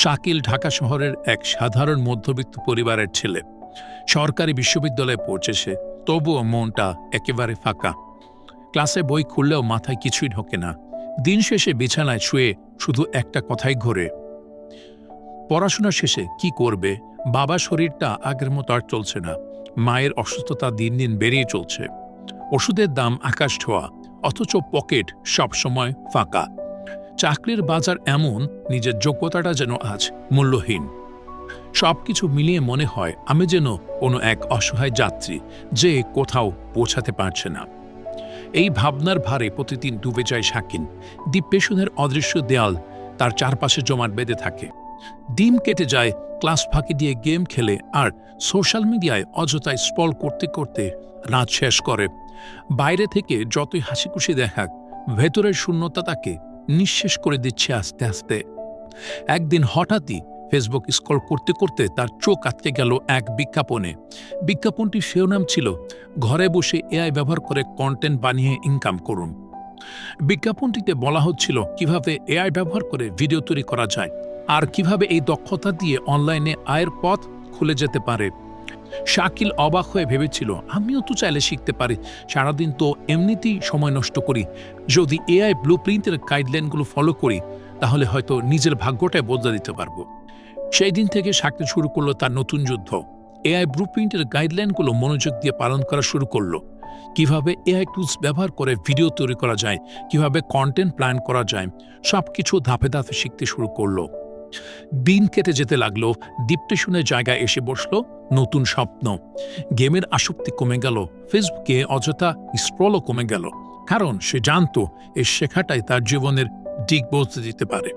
শাকিল ঢাকা শহরের এক সাধারণ মধ্যবিত্ত পরিবারের ছেলে। সরকারি বিশ্ববিদ্যালয়ে পড়ছে, তবুও মনটা একেবারে ফাঁকা। ক্লাসে বই খুললেও মাথায় কিছুই ঢোকে না। দিন শেষে বিছানায় শুয়ে শুধু একটা কথাই ঘোরে, পড়াশোনা শেষে কি করবে। বাবার শরীরটা আগের মতো আর চলছে না। মায়ের অসুস্থতা দিন দিন বেড়েই চলছে। ওষুধের দাম আকাশ ছোঁয়া, অথচ পকেট সবসময় ফাঁকা। চাকরির বাজার এমন, নিজের যোগ্যতাটা যেন আজ মূল্যহীন। সবকিছু মিলিয়ে মনে হয় আমি যেন কোনো এক অসহায় যাত্রী, যে কোথাও পৌঁছাতে পারছে না। এই ভাবনার ভারে প্রতিদিন ডুবে যায় শাকিল। ডিপ্রেশনের অদৃশ্য দেয়াল তার চারপাশে জমাট বেঁধে থাকে। দিন কেটে যায় ক্লাস ফাঁকি দিয়ে গেম খেলে আর সোশ্যাল মিডিয়ায় অযথায় স্ক্রল করতে করতে রাত শেষ করে। বাইরে থেকে যতই হাসিখুশি দেখাক, ভেতরের শূন্যতা তাকে নিঃশেষ করে দিচ্ছে আস্তে আস্তে। একদিন হঠাৎই ফেসবুক স্ক্রল করতে করতে তার চোখ আটকে গেল এক বিজ্ঞাপনে। বিজ্ঞাপনটির শিরোনাম ছিল, ঘরে বসে এআই ব্যবহার করে কন্টেন্ট বানিয়ে ইনকাম করুন। বিজ্ঞাপনটিতে বলা হচ্ছিল কিভাবে এআই ব্যবহার করে ভিডিও তৈরি করা যায় আর কিভাবে এই দক্ষতা দিয়ে অনলাইনে আয়ের পথ খুলে যেতে পারে। শাকিল অবাক হয়ে ভেবেছিল, আমিও তো চাইলে শিখতে পারি। সারাদিন তো এমনিতেই সময় নষ্ট করি। যদি এআই ব্লুপ্রিন্টের গাইডলাইনগুলো ফলো করি, তাহলে হয়তো নিজের ভাগ্যটাই বদলে দিতে পারবো। সেই দিন থেকে শাকিল শুরু করলো তার নতুন যুদ্ধ। এআই ব্লুপ্রিন্টের গাইডলাইনগুলো মনোযোগ দিয়ে পালন করা শুরু করলো। কিভাবে এআই টুলস ব্যবহার করে ভিডিও তৈরি করা যায়, কিভাবে কন্টেন্ট প্ল্যান করা যায়, সবকিছু ধাপে ধাপে শিখতে শুরু করলো। দিন কেটে যেতে লাগলো, ডিপ্রেশনের জায়গায় এসে বসলো নতুন স্বপ্ন। গেমের আসক্তি কমে গেল, ফেসবুকে অযথা স্ক্রলও কমে গেল, কারণ সে জানতো এই শেখাটাই তার জীবনের দিক বদলে দিতে পারে।